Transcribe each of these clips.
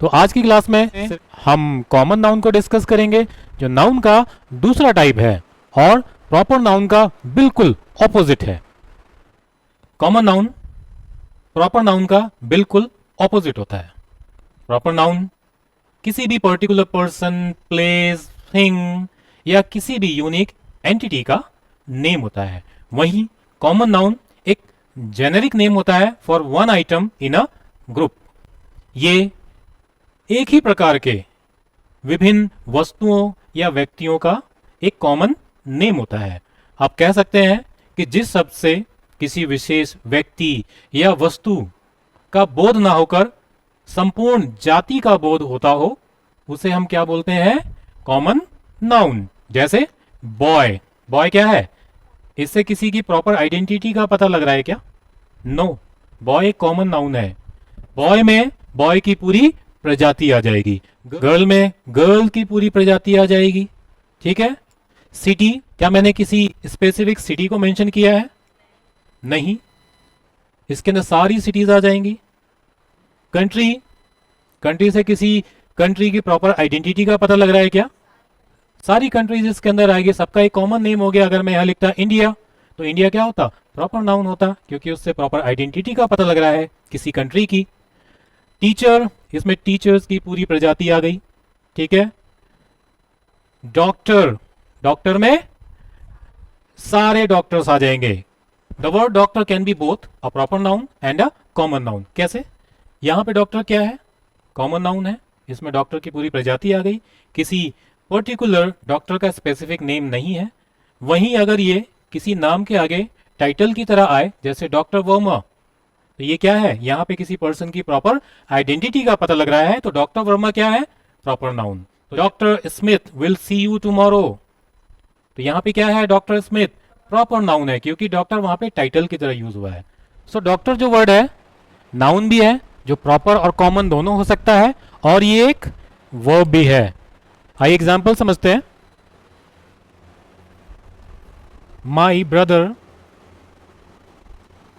तो आज की क्लास में हम कॉमन नाउन को डिस्कस करेंगे जो नाउन का दूसरा टाइप है और प्रॉपर नाउन का बिल्कुल ऑपोजिट है। कॉमन नाउन प्रॉपर नाउन का बिल्कुल ऑपोजिट होता है। प्रॉपर नाउन किसी भी पर्टिकुलर पर्सन, प्लेस, थिंग या किसी भी यूनिक एंटिटी का नेम होता है। वहीं कॉमन नाउन एक जेनेरिक नेम होता है for one item in a group. ये एक ही प्रकार के विभिन्न वस्तुओं या व्यक्तियों का एक कॉमन नेम होता है। आप कह सकते हैं कि जिस शब्द से किसी विशेष व्यक्ति या वस्तु का बोध ना होकर संपूर्ण जाति का बोध होता हो उसे हम क्या बोलते हैं? Common noun. जैसे बॉय। बॉय क्या है? इससे किसी की प्रॉपर आइडेंटिटी का पता लग रहा है क्या? नो, बॉय एक कॉमन नाउन है। बॉय में बॉय की पूरी प्रजाति आ जाएगी, गर्ल में गर्ल की पूरी प्रजाति आ जाएगी। ठीक है। सिटी, क्या मैंने किसी स्पेसिफिक सिटी को मेंशन किया है? नहीं, इसके अंदर सारी सिटीज आ जाएंगी। कंट्री, कंट्री से किसी कंट्री की प्रॉपर आइडेंटिटी का पता लग रहा है क्या? सारी कंट्रीज इसके अंदर आएगी, सबका एक कॉमन नेम हो गया। अगर मैं यहां लिखता इंडिया तो इंडिया क्या होता? प्रॉपर नाउन होता, क्योंकि उससे प्रॉपर आइडेंटिटी का पता लग रहा है किसी कंट्री की। टीचर, इसमें टीचर्स की पूरी प्रजाति आ गई। ठीक है। डॉक्टर, डॉक्टर में सारे डॉक्टर्स आ जाएंगे। The word doctor can be both a proper noun and a common noun. कैसे? यहां पे डॉक्टर क्या है? कॉमन नाउन है, इसमें डॉक्टर की पूरी प्रजाति आ गई। किसी पर्टिकुलर डॉक्टर का स्पेसिफिक नेम नहीं है। वहीं अगर ये किसी नाम के आगे टाइटल की तरह आए, जैसे डॉक्टर वर्मा, तो ये क्या है? यहां पे किसी पर्सन की प्रॉपर आइडेंटिटी का पता लग रहा है, तो डॉक्टर वर्मा क्या है? Proper noun. तो doctor Smith will see you tomorrow, तो यहां पे क्या है? डॉक्टर स्मिथ प्रॉपर नाउन है, क्योंकि डॉक्टर वहां पे टाइटल की तरह यूज हुआ है। सो डॉक्टर जो वर्ड है नाउन भी है, जो प्रॉपर और कॉमन दोनों हो सकता है, और ये एक वर्ब भी है। आइए एग्जाम्पल समझते हैं। My brother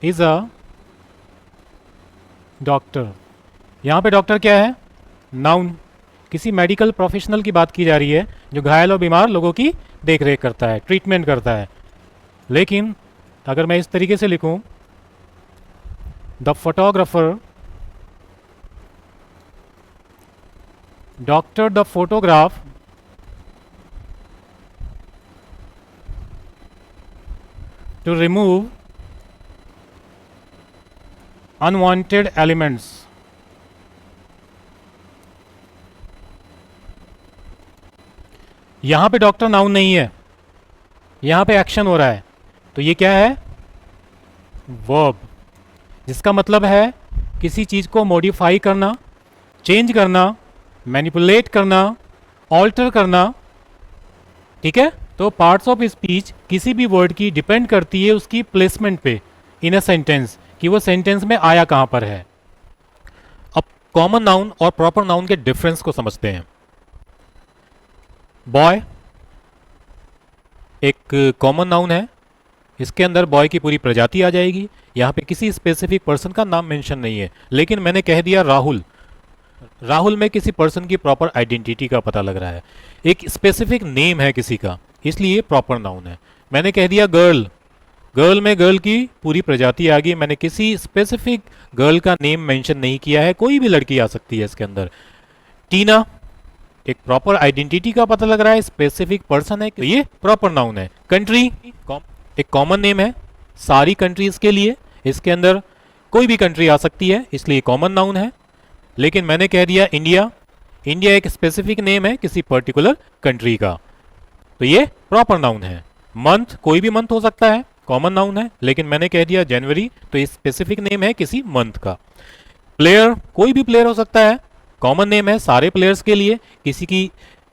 is a doctor. यहां पे डॉक्टर क्या है? नाउन। किसी मेडिकल प्रोफेशनल की बात की जा रही है जो घायल और बीमार लोगों की देख रेख करता है, ट्रीटमेंट करता है। लेकिन अगर मैं इस तरीके से लिखूं, the photographer doctor the photograph to remove unwanted elements. यहां पे डॉक्टर नाउन नहीं है, यहां पे एक्शन हो रहा है, तो ये क्या है? वर्ब, जिसका मतलब है किसी चीज को मॉडिफाई करना, चेंज करना, मैनिपुलेट करना, ऑल्टर करना। ठीक है। तो पार्ट्स ऑफ स्पीच किसी भी वर्ड की डिपेंड करती है उसकी प्लेसमेंट पे इन अ सेंटेंस, कि वो सेंटेंस में आया कहां पर है। अब कॉमन नाउन और प्रॉपर नाउन के डिफरेंस को समझते हैं। बॉय एक कॉमन नाउन है, इसके अंदर बॉय की पूरी प्रजाति आ जाएगी। यहां पे किसी स्पेसिफिक पर्सन का नाम मेंशन नहीं है, लेकिन मैंने कह दिया राहुल, राहुल में किसी पर्सन की प्रॉपर आइडेंटिटी का पता लग रहा है, एक स्पेसिफिक नेम है किसी का, इसलिए प्रॉपर नाउन है। मैंने कह दिया गर्ल, गर्ल में गर्ल की पूरी प्रजाति आ गई, मैंने किसी स्पेसिफिक गर्ल का नेम मेंशन नहीं किया है, कोई भी लड़की आ सकती है इसके अंदर। टीना, एक प्रॉपर आइडेंटिटी का पता लग रहा है, स्पेसिफिक पर्सन है, तो ये प्रॉपर नाउन है। कंट्री एक कॉमन नेम है सारी कंट्रीज के लिए, इसके अंदर कोई भी कंट्री आ सकती है, इसलिए कॉमन नाउन है। लेकिन मैंने कह दिया इंडिया, इंडिया एक स्पेसिफिक नेम है किसी पर्टिकुलर कंट्री का, तो ये प्रॉपर नाउन है। मंथ, कोई भी मंथ हो सकता है, कॉमन नाउन है, लेकिन मैंने कह दिया जनवरी, तो ये स्पेसिफिक नेम है किसी मंथ का। प्लेयर, कोई भी प्लेयर हो सकता है, कॉमन नेम है सारे प्लेयर्स के लिए, किसी की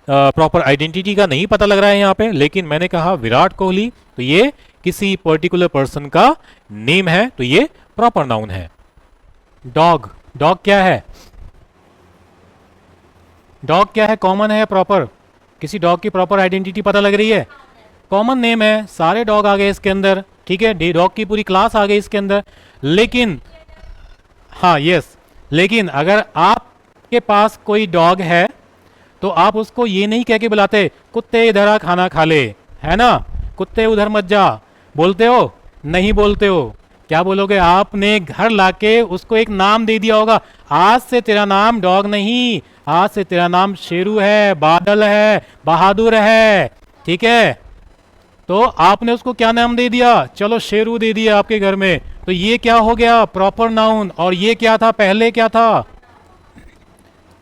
प्रॉपर आइडेंटिटी का नहीं पता लग रहा है यहाँ पे, लेकिन मैंने कहा विराट कोहली, तो ये किसी पर्टिकुलर पर्सन का नेम है, तो ये प्रॉपर नाउन है। डॉग, डॉग क्या है? डॉग क्या है? कॉमन है, प्रॉपर? किसी डॉग की प्रॉपर आइडेंटिटी पता लग रही है? कॉमन नेम है, सारे डॉग आ गए इसके अंदर। ठीक है, डॉग की पूरी क्लास आ गई इसके अंदर। लेकिन हाँ, यस, लेकिन अगर आप के पास कोई डॉग है तो आप उसको ये नहीं कह के बुलाते कुत्ते इधर आ खाना खा ले, है ना, कुत्ते उधर मत जा, बोलते हो? नहीं बोलते हो। क्या बोलोगे? आपने घर लाके उसको एक नाम दे दिया होगा, आज से तेरा नाम डॉग नहीं, आज से तेरा नाम शेरू है, बादल है, बहादुर है, ठीक है? तो आपने उसको क्या नाम दे दिया? चलो शेरू दे दिया आपके घर में, तो ये क्या हो गया? Proper noun. और ये क्या था? पहले क्या था?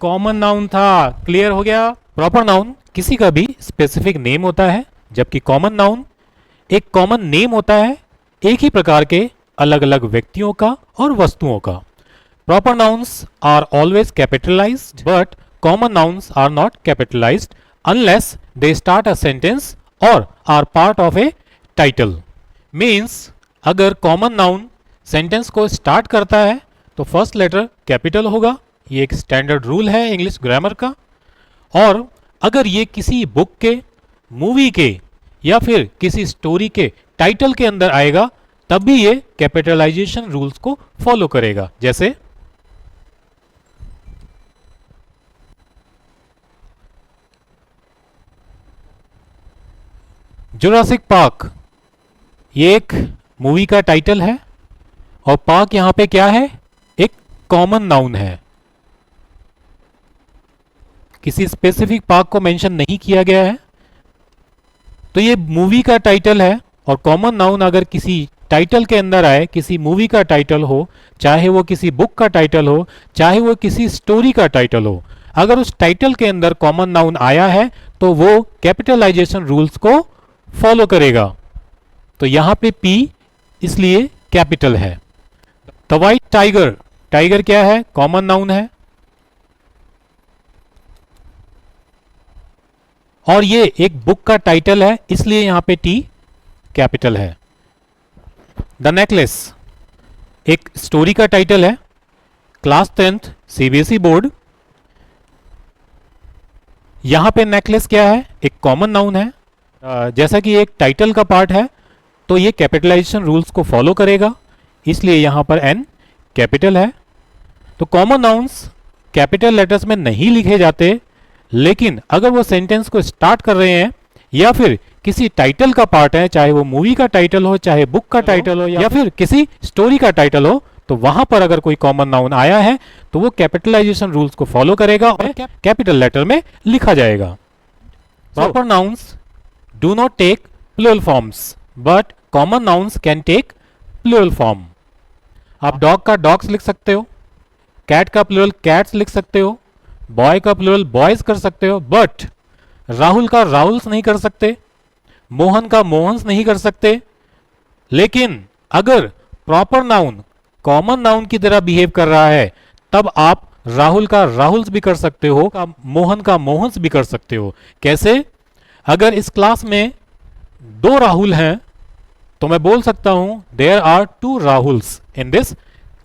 कॉमन नाउन था। क्लियर हो गया? प्रॉपर नाउन किसी का भी स्पेसिफिक नेम होता है, जबकि कॉमन नाउन एक कॉमन नेम होता है एक ही प्रकार के अलग अलग व्यक्तियों का और वस्तुओं का। Proper nouns are always capitalised but common nouns are not capitalised unless they start a sentence और are part of a title. Means अगर कॉमन नाउन सेंटेंस को स्टार्ट करता है तो फर्स्ट लेटर कैपिटल होगा, ये एक स्टैंडर्ड रूल है इंग्लिश ग्रामर का। और अगर ये किसी बुक के, मूवी के या फिर किसी स्टोरी के टाइटल के अंदर आएगा तब भी ये कैपिटलाइजेशन रूल्स को फॉलो करेगा। जैसे जुरासिक पार्क, ये एक मूवी का टाइटल है और पार्क यहां पे क्या है? एक कॉमन नाउन है, किसी स्पेसिफिक पार्क को मेंशन नहीं किया गया है, तो ये मूवी का टाइटल है। और कॉमन नाउन अगर किसी टाइटल के अंदर आए, किसी मूवी का टाइटल हो, चाहे वो किसी बुक का टाइटल हो, चाहे वो किसी स्टोरी का टाइटल हो, अगर उस टाइटल के अंदर कॉमन नाउन आया है तो वो कैपिटलाइजेशन रूल्स को फॉलो करेगा। तो यहां पे P इसलिए कैपिटल है। द वाइट टाइगर, टाइगर क्या है? कॉमन नाउन है और ये एक बुक का टाइटल है, इसलिए यहां पे T कैपिटल है। द नेकलेस एक स्टोरी का टाइटल है, क्लास 10th CBSE बोर्ड, यहां पे नेकलेस क्या है? एक कॉमन नाउन है। जैसा कि एक टाइटल का पार्ट है तो ये कैपिटलाइजेशन रूल्स को फॉलो करेगा, इसलिए यहां पर N कैपिटल है। तो कॉमन नाउन्स कैपिटल लेटर्स में नहीं लिखे जाते, लेकिन अगर वो सेंटेंस को स्टार्ट कर रहे हैं या फिर किसी टाइटल का पार्ट है, चाहे वो मूवी का टाइटल हो, चाहे बुक का टाइटल हो या फिर किसी स्टोरी का टाइटल हो, तो वहां पर अगर कोई कॉमन नाउन आया है तो वो कैपिटलाइजेशन रूल्स को फॉलो करेगा और कैपिटल लेटर में लिखा जाएगा। Proper nouns do not take plural forms but common nouns can take plural form. आप डॉग का डॉग्स लिख सकते हो, कैट का प्लूरल कैट्स लिख सकते हो, बॉय का प्लूरल बॉयज कर सकते हो, बट राहुल का राहुल्स नहीं कर सकते, मोहन का मोहन्स नहीं कर सकते। लेकिन अगर प्रॉपर नाउन कॉमन नाउन की तरह बिहेव कर रहा है तब आप राहुल का राहुल्स भी कर सकते हो, मोहन का मोहन्स भी कर सकते हो। कैसे? अगर इस क्लास में 2 राहुल हैं तो मैं बोल सकता हूं there are 2 Rahuls in this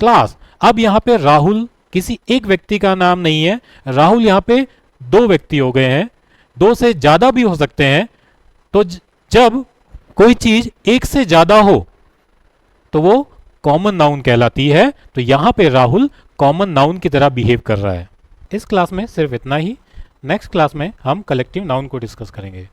class. अब यहां पे राहुल किसी एक व्यक्ति का नाम नहीं है, राहुल यहां पे 2 व्यक्ति हो गए हैं, 2 से ज्यादा भी हो सकते हैं। तो जब कोई चीज एक से ज्यादा हो तो वो कॉमन नाउन कहलाती है। तो यहां पे राहुल कॉमन नाउन की तरह बिहेव कर रहा है। इस क्लास में सिर्फ इतना ही। नेक्स्ट क्लास में हम कलेक्टिव नाउन को डिस्कस करेंगे।